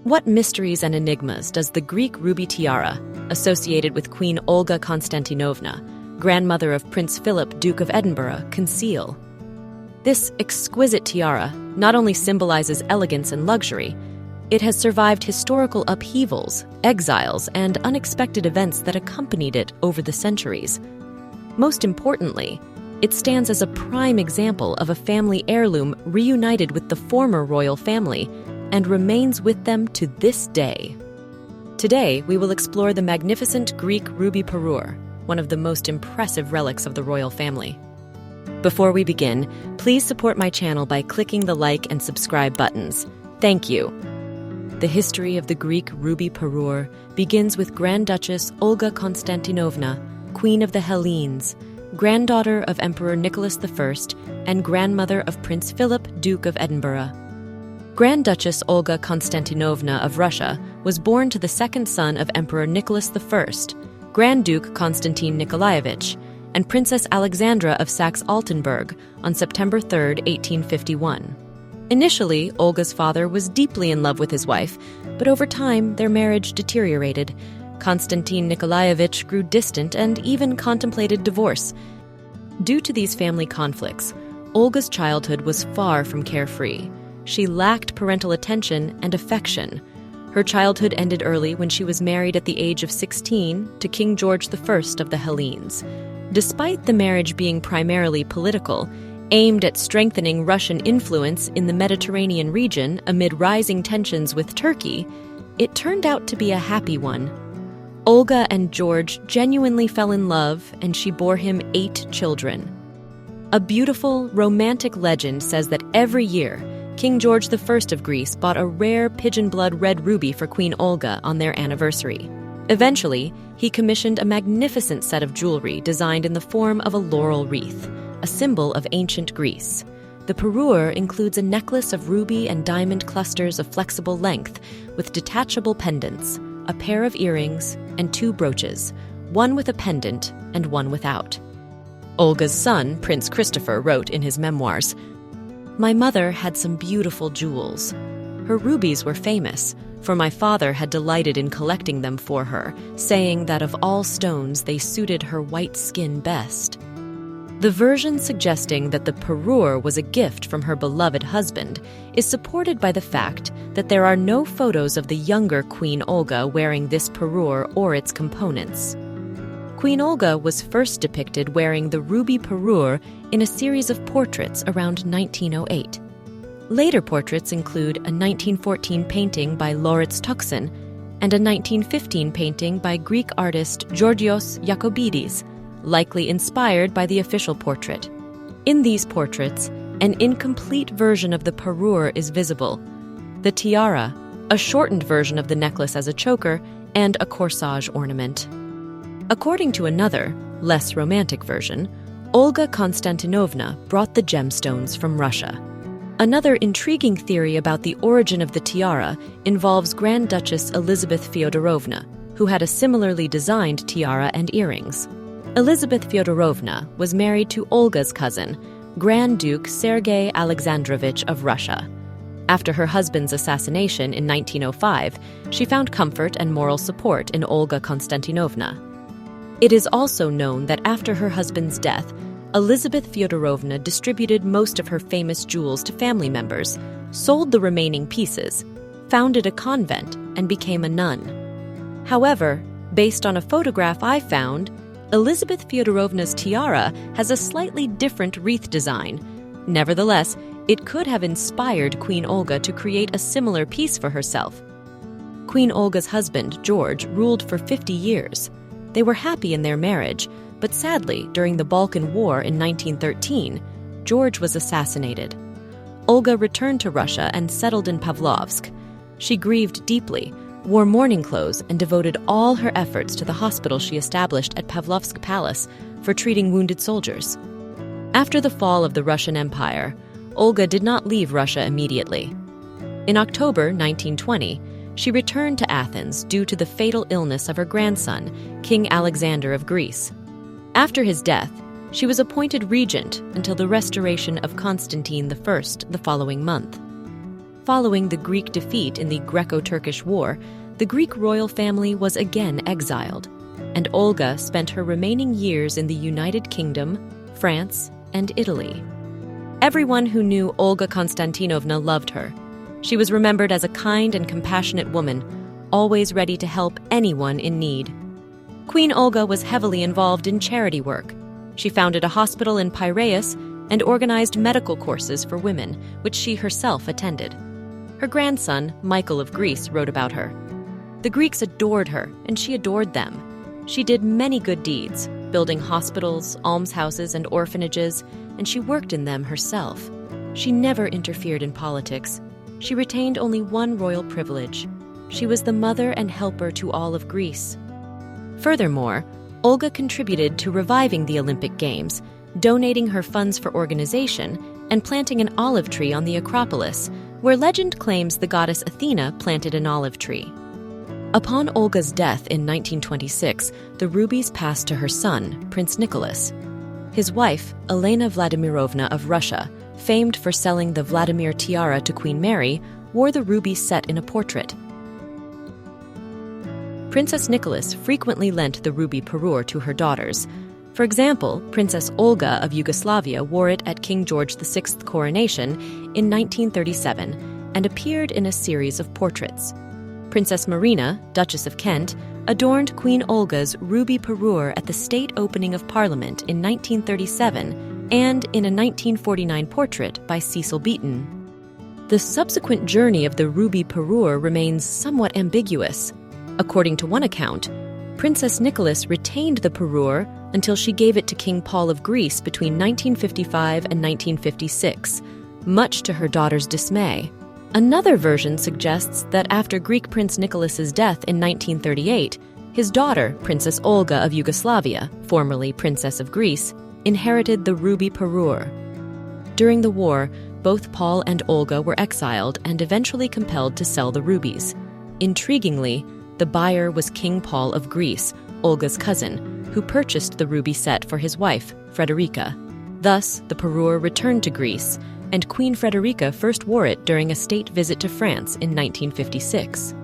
What mysteries and enigmas does the Greek ruby tiara, associated with Queen Olga Konstantinovna, grandmother of Prince Philip, Duke of Edinburgh, conceal? This exquisite tiara not only symbolizes elegance and luxury, it has survived historical upheavals, exiles, and unexpected events that accompanied it over the centuries. Most importantly, it stands as a prime example of a family heirloom reunited with the former royal family and remains with them to this day. Today, we will explore the magnificent Greek ruby parure, one of the most impressive relics of the royal family. Before we begin, please support my channel by clicking the like and subscribe buttons. Thank you. The history of the Greek ruby parure begins with Grand Duchess Olga Konstantinovna, Queen of the Hellenes, granddaughter of Emperor Nicholas I and grandmother of Prince Philip, Duke of Edinburgh. Grand Duchess Olga Konstantinovna of Russia was born to the second son of Emperor Nicholas I, Grand Duke Konstantin Nikolaevich, and Princess Alexandra of Saxe-Altenburg on September 3, 1851. Initially, Olga's father was deeply in love with his wife, but over time their marriage deteriorated. Konstantin Nikolaevich grew distant and even contemplated divorce. Due to these family conflicts, Olga's childhood was far from carefree. She lacked parental attention and affection. Her childhood ended early when she was married at the age of 16 to King George I of the Hellenes. Despite the marriage being primarily political, aimed at strengthening Russian influence in the Mediterranean region amid rising tensions with Turkey, it turned out to be a happy one. Olga and George genuinely fell in love, and she bore him 8 children. A beautiful, romantic legend says that every year, King George I of Greece bought a rare pigeon blood red ruby for Queen Olga on their anniversary. Eventually, he commissioned a magnificent set of jewelry designed in the form of a laurel wreath, a symbol of ancient Greece. The parure includes a necklace of ruby and diamond clusters of flexible length with detachable pendants, a pair of earrings, and 2 brooches, one with a pendant and one without. Olga's son, Prince Christopher, wrote in his memoirs, "My mother had some beautiful jewels. Her rubies were famous, for my father had delighted in collecting them for her, saying that of all stones they suited her white skin best." The version suggesting that the parure was a gift from her beloved husband is supported by the fact that there are no photos of the younger Queen Olga wearing this parure or its components. Queen Olga was first depicted wearing the ruby parure in a series of portraits around 1908. Later portraits include a 1914 painting by Lauritz Tuxen and a 1915 painting by Greek artist Georgios Yakobidis, likely inspired by the official portrait. In these portraits, an incomplete version of the parure is visible: the tiara, a shortened version of the necklace as a choker, and a corsage ornament. According to another, less romantic version, Olga Konstantinovna brought the gemstones from Russia. Another intriguing theory about the origin of the tiara involves Grand Duchess Elizabeth Fyodorovna, who had a similarly designed tiara and earrings. Elizabeth Fyodorovna was married to Olga's cousin, Grand Duke Sergei Alexandrovich of Russia. After her husband's assassination in 1905, she found comfort and moral support in Olga Konstantinovna. It is also known that after her husband's death, Elizabeth Fyodorovna distributed most of her famous jewels to family members, sold the remaining pieces, founded a convent, and became a nun. However, based on a photograph I found, Elizabeth Fyodorovna's tiara has a slightly different wreath design. Nevertheless, it could have inspired Queen Olga to create a similar piece for herself. Queen Olga's husband, George, ruled for 50 years. They were happy in their marriage, but sadly, during the Balkan War in 1913, George was assassinated. Olga returned to Russia and settled in Pavlovsk. She grieved deeply, wore mourning clothes, and devoted all her efforts to the hospital she established at Pavlovsk Palace for treating wounded soldiers. After the fall of the Russian Empire, Olga did not leave Russia immediately. In October 1920, she returned to Athens due to the fatal illness of her grandson, King Alexander of Greece. After his death, she was appointed regent until the restoration of Constantine I the following month. Following the Greek defeat in the Greco-Turkish War, the Greek royal family was again exiled, and Olga spent her remaining years in the United Kingdom, France, and Italy. Everyone who knew Olga Konstantinovna loved her. She was remembered as a kind and compassionate woman, always ready to help anyone in need. Queen Olga was heavily involved in charity work. She founded a hospital in Piraeus and organized medical courses for women, which she herself attended. Her grandson, Michael of Greece, wrote about her. The Greeks adored her, and she adored them. She did many good deeds, building hospitals, almshouses, and orphanages, and she worked in them herself. She never interfered in politics. She retained only one royal privilege. She was the mother and helper to all of Greece. Furthermore, Olga contributed to reviving the Olympic Games, donating her funds for organization and planting an olive tree on the Acropolis, where legend claims the goddess Athena planted an olive tree. Upon Olga's death in 1926, the rubies passed to her son, Prince Nicholas. His wife, Elena Vladimirovna of Russia, famed for selling the Vladimir tiara to Queen Mary, wore the ruby set in a portrait. Princess Nicholas frequently lent the ruby parure to her daughters. For example, Princess Olga of Yugoslavia wore it at King George VI's coronation in 1937 and appeared in a series of portraits. Princess Marina, Duchess of Kent, adorned Queen Olga's ruby parure at the state opening of Parliament in 1937 and in a 1949 portrait by Cecil Beaton. The subsequent journey of the ruby parure remains somewhat ambiguous. According to one account, Princess Nicholas retained the parure until she gave it to King Paul of Greece between 1955 and 1956, much to her daughter's dismay. Another version suggests that after Greek Prince Nicholas's death in 1938, his daughter, Princess Olga of Yugoslavia, formerly Princess of Greece, inherited the ruby parure. During the war, both Paul and Olga were exiled and eventually compelled to sell the rubies. Intriguingly, the buyer was King Paul of Greece, Olga's cousin, who purchased the ruby set for his wife, Frederica. Thus, the parure returned to Greece, and Queen Frederica first wore it during a state visit to France in 1956.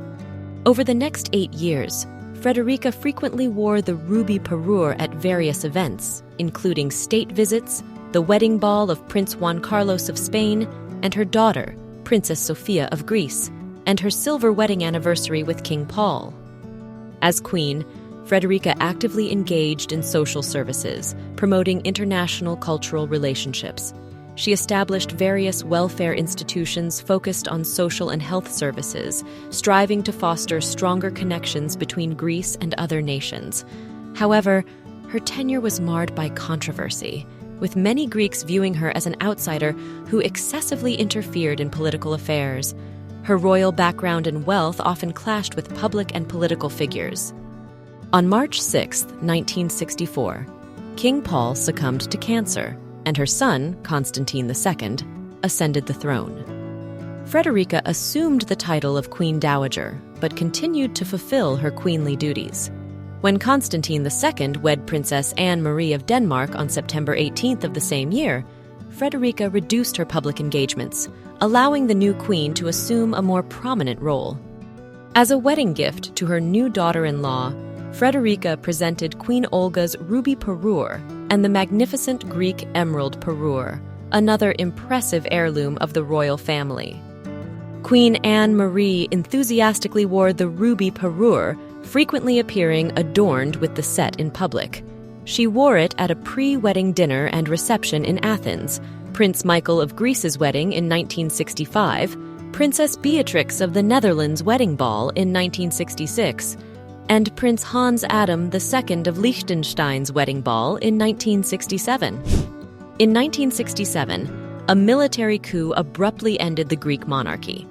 Over the next 8 years, Frederica frequently wore the ruby parure at various events, including state visits, the wedding ball of Prince Juan Carlos of Spain, and her daughter, Princess Sophia of Greece, and her silver wedding anniversary with King Paul. As queen, Frederica actively engaged in social services, promoting international cultural relationships. She established various welfare institutions focused on social and health services, striving to foster stronger connections between Greece and other nations. However, her tenure was marred by controversy, with many Greeks viewing her as an outsider who excessively interfered in political affairs. Her royal background and wealth often clashed with public and political figures. On March 6, 1964, King Paul succumbed to cancer, and her son, Constantine II, ascended the throne. Frederica assumed the title of Queen Dowager, but continued to fulfill her queenly duties. When Constantine II wed Princess Anne Marie of Denmark on September 18th of the same year, Frederica reduced her public engagements, allowing the new queen to assume a more prominent role. As a wedding gift to her new daughter-in-law, Frederica presented Queen Olga's ruby parure and the magnificent Greek emerald parure, another impressive heirloom of the royal family. Queen Anne Marie enthusiastically wore the ruby parure, frequently appearing adorned with the set in public. She wore it at a pre-wedding dinner and reception in Athens, Prince Michael of Greece's wedding in 1965, Princess Beatrix of the Netherlands' wedding ball in 1966, and Prince Hans Adam II of Liechtenstein's wedding ball in 1967. In 1967, a military coup abruptly ended the Greek monarchy.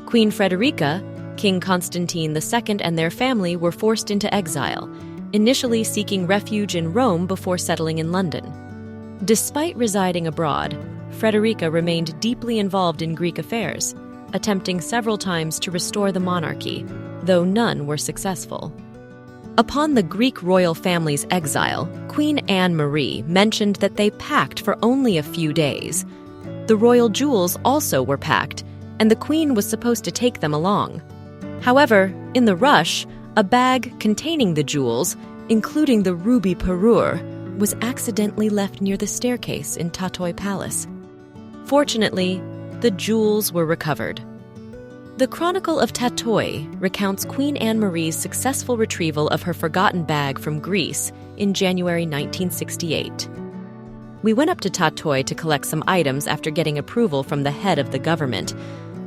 Queen Frederica, King Constantine II, and their family were forced into exile, initially seeking refuge in Rome before settling in London. Despite residing abroad, Frederica remained deeply involved in Greek affairs, attempting several times to restore the monarchy, though none were successful. Upon the Greek royal family's exile, Queen Anne Marie mentioned that they packed for only a few days. The royal jewels also were packed, and the Queen was supposed to take them along. However, in the rush, a bag containing the jewels, including the ruby parure, was accidentally left near the staircase in Tatoi Palace. Fortunately, the jewels were recovered. The Chronicle of Tatoi recounts Queen Anne-Marie's successful retrieval of her forgotten bag from Greece in January 1968. We went up to Tatoi to collect some items after getting approval from the head of the government.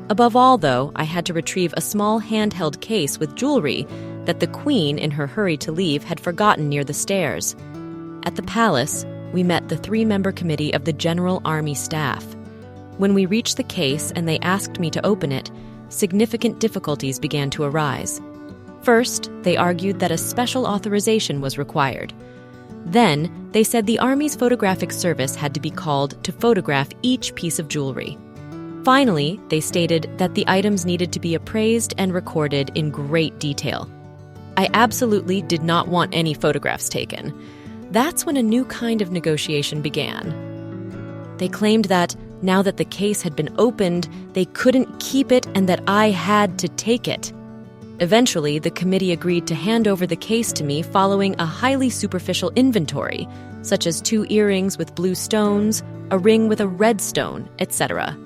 Above all, though, I had to retrieve a small handheld case with jewelry that the Queen, in her hurry to leave, had forgotten near the stairs. At the palace, we met the 3-member committee of the General Army Staff. When we reached the case and they asked me to open it, significant difficulties began to arise. First, they argued that a special authorization was required. Then, they said the Army's photographic service had to be called to photograph each piece of jewelry. Finally, they stated that the items needed to be appraised and recorded in great detail. I absolutely did not want any photographs taken. That's when a new kind of negotiation began. They claimed that, now that the case had been opened, they couldn't keep it and that I had to take it. Eventually, the committee agreed to hand over the case to me following a highly superficial inventory, such as 2 earrings with blue stones, a ring with a red stone, etc.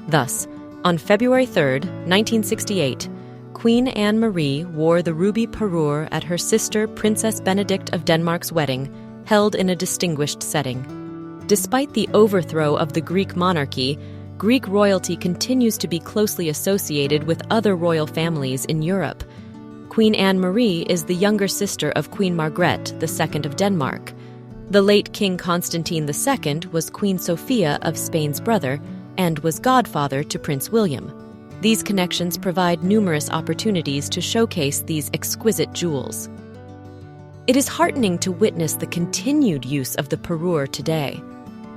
Thus, on February 3, 1968, Queen Anne-Marie wore the ruby parure at her sister Princess Benedict of Denmark's wedding, held in a distinguished setting. Despite the overthrow of the Greek monarchy, Greek royalty continues to be closely associated with other royal families in Europe. Queen Anne-Marie is the younger sister of Queen Margrethe II of Denmark. The late King Constantine II was Queen Sophia of Spain's brother and was godfather to Prince William. These connections provide numerous opportunities to showcase these exquisite jewels. It is heartening to witness the continued use of the parure today.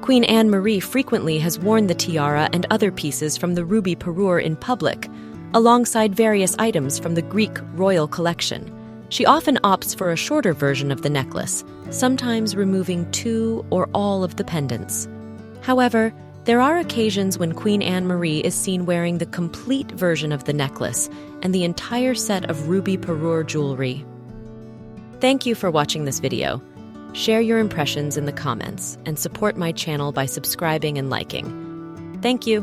Queen Anne-Marie frequently has worn the tiara and other pieces from the ruby parure in public, alongside various items from the Greek royal collection. She often opts for a shorter version of the necklace, sometimes removing 2 or all of the pendants. However, there are occasions when Queen Anne-Marie is seen wearing the complete version of the necklace and the entire set of ruby parure jewelry. Thank you for watching this video. Share your impressions in the comments and support my channel by subscribing and liking. Thank you.